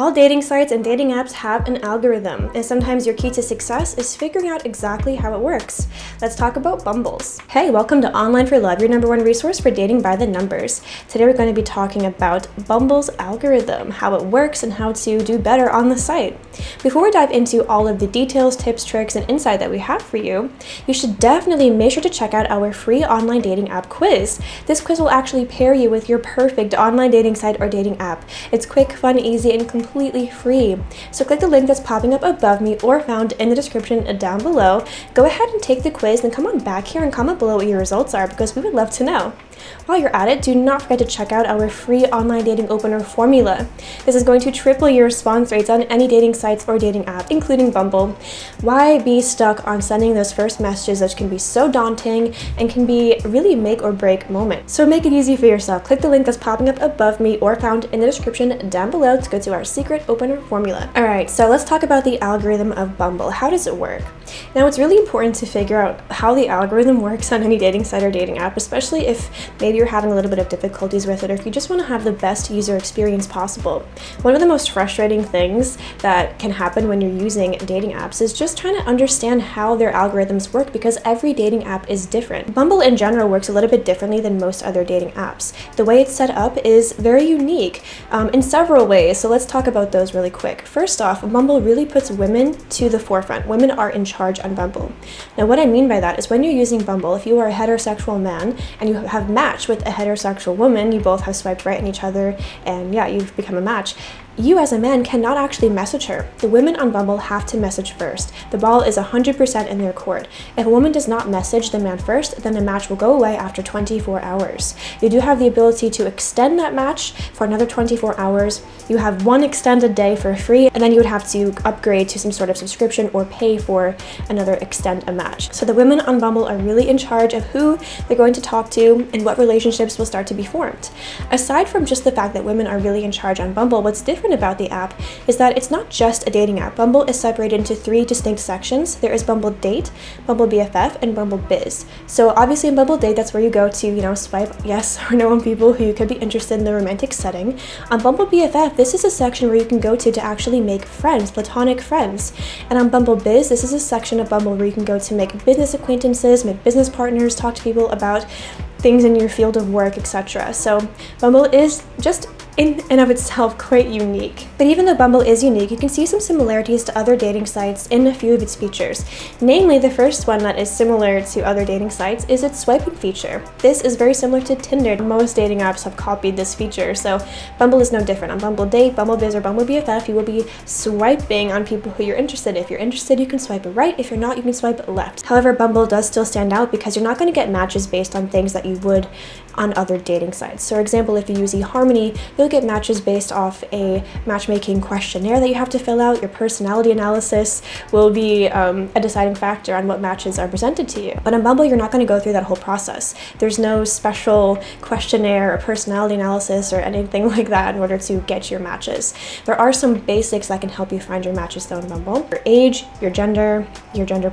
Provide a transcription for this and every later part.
All dating sites and dating apps have an algorithm, and sometimes your key to success is figuring out exactly how it works. Let's talk about Bumbles. Hey, welcome to Online for Love, your #1 resource for dating by the numbers. Today we're going to be talking about Bumble's algorithm, how it works, and how to do better on the site. Before we dive into all of the details, tips, tricks, and insight that we have for you, you should definitely make sure to check out our free online dating app quiz. This quiz will actually pair you with your perfect online dating site or dating app. It's quick, fun, easy, and completely free. So click the link that's popping up above me or found in the description down below. Go ahead and take the quiz and come on back here and comment below what your results are because we would love to know. While you're at it, do not forget to check out our free online dating opener formula. This is going to triple your response rates on any dating sites or dating app, including Bumble. Why be stuck on sending those first messages that can be so daunting and can be really make or break moments? So make it easy for yourself. Click the link that's popping up above me or found in the description down below to go to our secret opener formula. Alright, so let's talk about the algorithm of Bumble. How does it work? Now, it's really important to figure out how the algorithm works on any dating site or dating app, especially if maybe you're having a little bit of difficulties with it or if you just want to have the best user experience possible. One of the most frustrating things that can happen when you're using dating apps is just trying to understand how their algorithms work because every dating app is different. Bumble in general works a little bit differently than most other dating apps. The way it's set up is very unique in several ways, so let's talk about those really quick. First off, Bumble really puts women to the forefront. Women are in charge on Bumble. Now, what I mean by that is when you're using Bumble, if you are a heterosexual man and you have matched with a heterosexual woman, you both have swiped right on each other and yeah, you've become a match. You as a man cannot actually message her. The women on Bumble have to message first. The ball is 100% in their court. If a woman does not message the man first, then the match will go away after 24 hours. You do have the ability to extend that match for another 24 hours. You have one extended day for free, and then you would have to upgrade to some sort of subscription or pay for another extend a match. So the women on Bumble are really in charge of who they're going to talk to and what relationships will start to be formed. Aside from just the fact that women are really in charge on Bumble, what's different about the app is that it's not just a dating app. Bumble is separated into 3 distinct sections. There is Bumble Date, Bumble BFF, and Bumble Bizz. So obviously in Bumble Date, that's where you go to, swipe yes or no on people who you could be interested in the romantic setting. On Bumble BFF, this is a section where you can go to actually make friends, platonic friends. And on Bumble Bizz, this is a section of Bumble where you can go to make business acquaintances, make business partners, talk to people about things in your field of work, etc. So Bumble is just in and of itself quite unique. But even though Bumble is unique, you can see some similarities to other dating sites in a few of its features. Namely, the first one that is similar to other dating sites is its swiping feature. This is very similar to Tinder. Most dating apps have copied this feature, so Bumble is no different. On Bumble Date, Bumble Bizz, or Bumble BFF, you will be swiping on people who you're interested in. If you're interested, you can swipe right. If you're not, you can swipe left. However, Bumble does still stand out because you're not going to get matches based on things that you would on other dating sites. So for example, if you use eHarmony, you'll get matches based off a matchmaking questionnaire that you have to fill out. Your personality analysis will be a deciding factor on what matches are presented to you. But on Bumble, you're not going to go through that whole process. There's no special questionnaire or personality analysis or anything like that in order to get your matches. There are some basics that can help you find your matches though in Bumble. Your age, your gender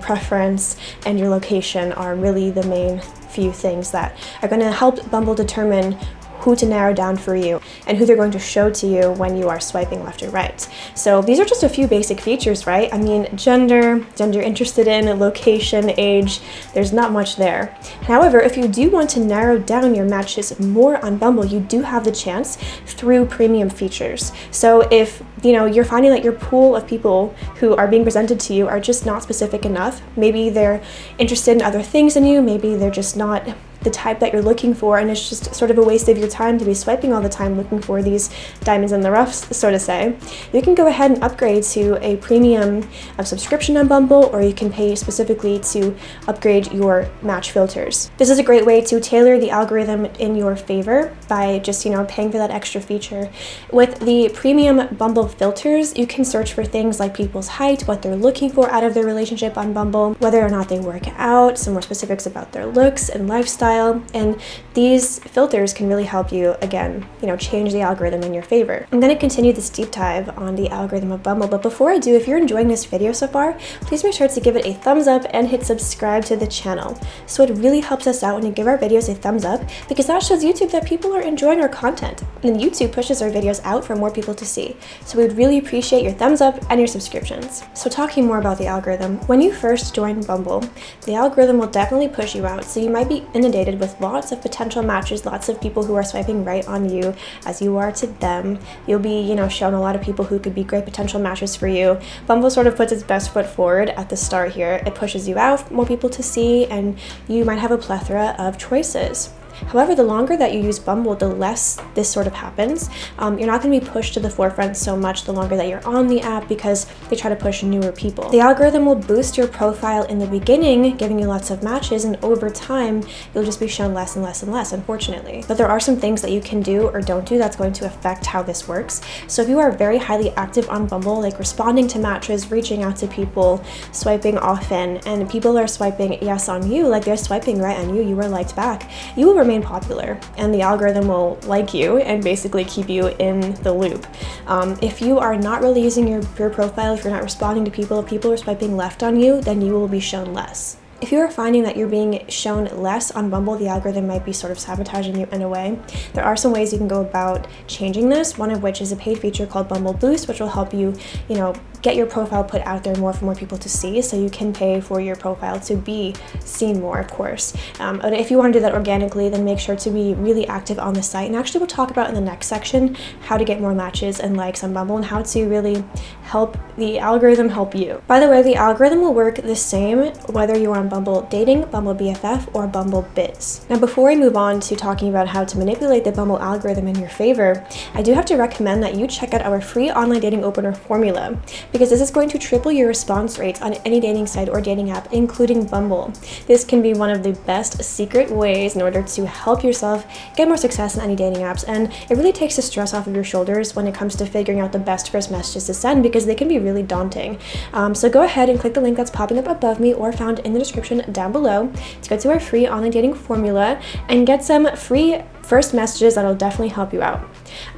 preference, and your location are really the main few things that are going to help Bumble determine who to narrow down for you and who they're going to show to you when you are swiping left or right. So these are just a few basic features, right? I mean, gender interested in, location, age, there's not much there. However, if you do want to narrow down your matches more on Bumble, you do have the chance through premium features. So if you're finding that your pool of people who are being presented to you are just not specific enough, maybe they're interested in other things than you, maybe they're just not the type that you're looking for, and it's just sort of a waste of your time to be swiping all the time looking for these diamonds in the rough, so to say, you can go ahead and upgrade to a premium subscription on Bumble, or you can pay specifically to upgrade your match filters. This is a great way to tailor the algorithm in your favor by just, paying for that extra feature. With the premium Bumble filters, you can search for things like people's height, what they're looking for out of their relationship on Bumble, whether or not they work out, some more specifics about their looks and lifestyle, profile, and these filters can really help you, again, change the algorithm in your favor. I'm going to continue this deep dive on the algorithm of Bumble, but before I do, if you're enjoying this video so far, please make sure to give it a thumbs up and hit subscribe to the channel. So it really helps us out when you give our videos a thumbs up, because that shows YouTube that people are enjoying our content, and YouTube pushes our videos out for more people to see. So we'd really appreciate your thumbs up and your subscriptions. So talking more about the algorithm, when you first join Bumble, the algorithm will definitely push you out, so you might be inundated with lots of potential matches, lots of people who are swiping right on you as you are to them. You'll be, shown a lot of people who could be great potential matches for you. Bumble sort of puts its best foot forward at the start here. It pushes you out, more people to see, and you might have a plethora of choices. However, the longer that you use Bumble, the less this sort of happens. You're not going to be pushed to the forefront so much the longer that you're on the app, because they try to push newer people. The algorithm will boost your profile in the beginning, giving you lots of matches, and over time, you'll just be shown less and less and less, unfortunately. But there are some things that you can do or don't do that's going to affect how this works. So if you are very highly active on Bumble, like responding to matches, reaching out to people, swiping often, and people are swiping yes on you, like they're swiping right on you, you were liked back, you will remain popular, and the algorithm will like you and basically keep you in the loop. If you are not really using your profile, if you're not responding to people, if people are swiping left on you, then you will be shown less. If you are finding that you're being shown less on Bumble, the algorithm might be sort of sabotaging you in a way. There are some ways you can go about changing this, one of which is a paid feature called Bumble Boost, which will help you, get your profile put out there more for more people to see, so you can pay for your profile to be seen more, of course. But if you want to do that organically, then make sure to be really active on the site. And actually, we'll talk about in the next section how to get more matches and likes on Bumble and how to really help the algorithm help you. By the way, the algorithm will work the same whether you're on Bumble Dating, Bumble BFF, or Bumble Bizz. Now, before I move on to talking about how to manipulate the Bumble algorithm in your favor, I do have to recommend that you check out our free online dating opener formula, because this is going to triple your response rates on any dating site or dating app, including Bumble. This can be one of the best secret ways in order to help yourself get more success in any dating apps, and it really takes the stress off of your shoulders when it comes to figuring out the best first messages to send, because they can be really daunting. So go ahead and click the link that's popping up above me or found in the description down below to go to our free online dating formula and get some free first messages that'll definitely help you out.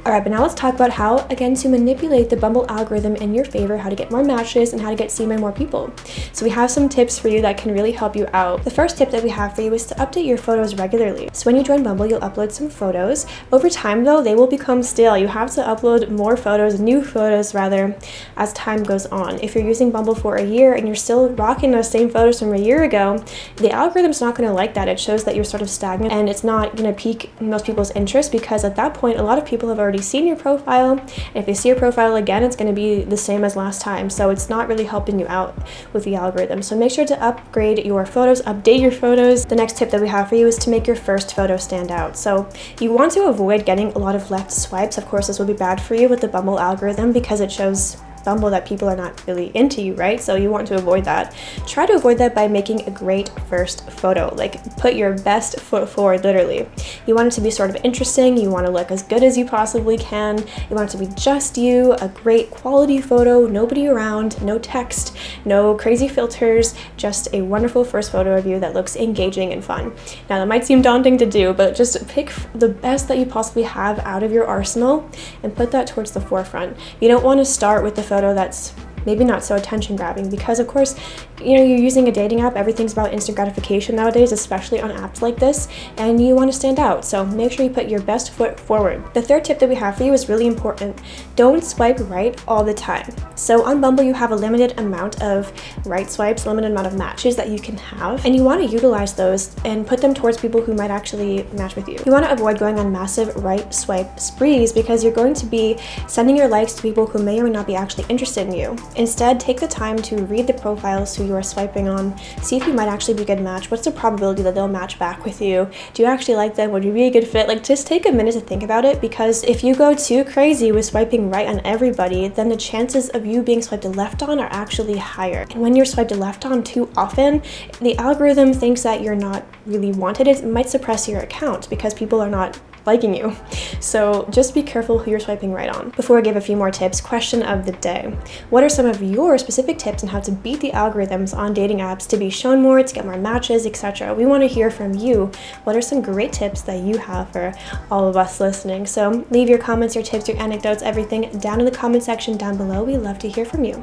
Alright, but now let's talk about how, again, to manipulate the Bumble algorithm in your favor, how to get more matches, and how to get seen by more people. So we have some tips for you that can really help you out. The first tip that we have for you is to update your photos regularly. So when you join Bumble, you'll upload some photos. Over time, though, they will become stale. You have to upload more photos, new photos rather, as time goes on. If you're using Bumble for a year and you're still rocking those same photos from a year ago, the algorithm's not going to like that. It shows that you're sort of stagnant, and it's not going to pique most people's interest, because at that point, a lot of people have already seen your profile, and if they see your profile again, it's going to be the same as last time, so it's not really helping you out with the algorithm. So make sure to upgrade your photos, update your photos. The next tip that we have for you is to make your first photo stand out. So you want to avoid getting a lot of left swipes. Of course, this will be bad for you with the Bumble algorithm, because it shows Bumble that people are not really into you, right? So you want to avoid that. Try to avoid that by making a great first photo. Like, put your best foot forward, literally. You want it to be sort of interesting. You want to look as good as you possibly can. You want it to be just you, a great quality photo, nobody around, no text, no crazy filters, just a wonderful first photo of you that looks engaging and fun. Now, that might seem daunting to do, but just pick the best that you possibly have out of your arsenal and put that towards the forefront. You don't want to start with the photo that's maybe not so attention grabbing, because of course, you're using a dating app, everything's about instant gratification nowadays, especially on apps like this, and you want to stand out, so make sure you put your best foot forward. The third tip that we have for you is really important. Don't swipe right all the time. So on Bumble, you have a limited amount of right swipes, limited amount of matches that you can have, and you want to utilize those and put them towards people who might actually match with you. You want to avoid going on massive right swipe sprees, because you're going to be sending your likes to people who may or may not be actually interested in you. Instead, take the time to read the profiles who you are swiping on, see if you might actually be a good match. What's the probability that they'll match back with you? Do you actually like them? Would you be a good fit? Like, just take a minute to think about it, because if you go too crazy with swiping right on everybody, then the chances of you being swiped left on are actually higher. And when you're swiped left on too often, the algorithm thinks that you're not really wanted. It might suppress your account because people are not liking you. So just be careful who you're swiping right on. Before I give a few more tips, question of the day. What are some of your specific tips on how to beat the algorithms on dating apps to be shown more, to get more matches, etc.? We want to hear from you. What are some great tips that you have for all of us listening? So leave your comments, your tips, your anecdotes, everything down in the comment section down below. We love to hear from you.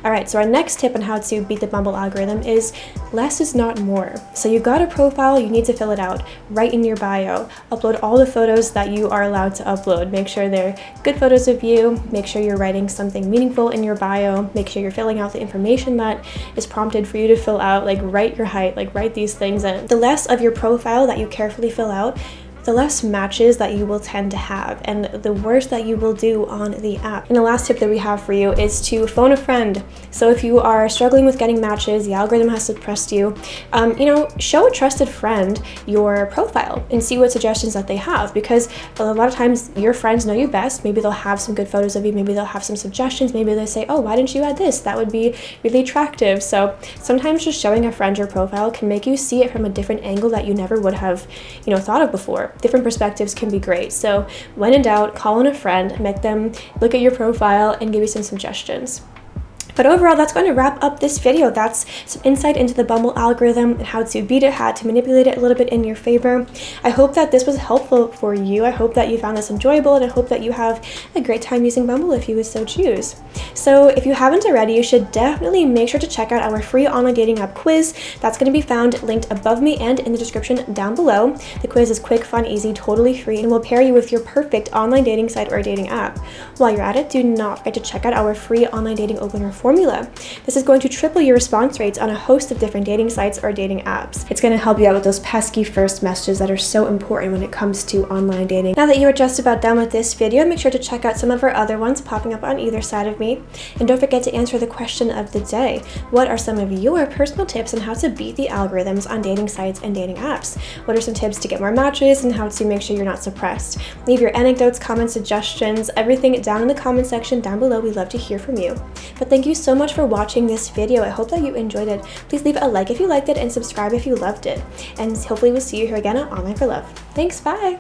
All right, so our next tip on how to beat the Bumble algorithm is less is not more. So you've got a profile, you need to fill it out, write in your bio, upload all the photos that you are allowed to upload. Make sure they're good photos of you, make sure you're writing something meaningful in your bio, make sure you're filling out the information that is prompted for you to fill out, like write your height, like write these things. And the less of your profile that you carefully fill out, the less matches that you will tend to have, and the worse that you will do on the app. And the last tip that we have for you is to phone a friend. So if you are struggling with getting matches, the algorithm has suppressed you, show a trusted friend your profile and see what suggestions that they have, because a lot of times your friends know you best. Maybe they'll have some good photos of you, maybe they'll have some suggestions, maybe they say, oh, why didn't you add this? That would be really attractive. So sometimes just showing a friend your profile can make you see it from a different angle that you never would have, thought of before. Different perspectives can be great. So when in doubt, call on a friend, make them look at your profile and give you some suggestions. But overall, that's going to wrap up this video. That's some insight into the Bumble algorithm and how to beat it, how to manipulate it a little bit in your favor. I hope that this was helpful for you. I hope that you found this enjoyable, and I hope that you have a great time using Bumble if you would so choose. So if you haven't already, you should definitely make sure to check out our free online dating app quiz. That's going to be found linked above me and in the description down below. The quiz is quick, fun, easy, totally free, and will pair you with your perfect online dating site or dating app. While you're at it, do not forget to check out our free online dating opener formula. This is going to triple your response rates on a host of different dating sites or dating apps. It's going to help you out with those pesky first messages that are so important when it comes to online dating. Now that you are just about done with this video, make sure to check out some of our other ones popping up on either side of me. And don't forget to answer the question of the day. What are some of your personal tips on how to beat the algorithms on dating sites and dating apps? What are some tips to get more matches and how to make sure you're not suppressed? Leave your anecdotes, comments, suggestions, everything down in the comment section down below. We love to hear from you. But thank you so much for watching this video. I hope that you enjoyed it. Please leave a like if you liked it and subscribe if you loved it. And hopefully we'll see you here again on Online for Love. Thanks, bye!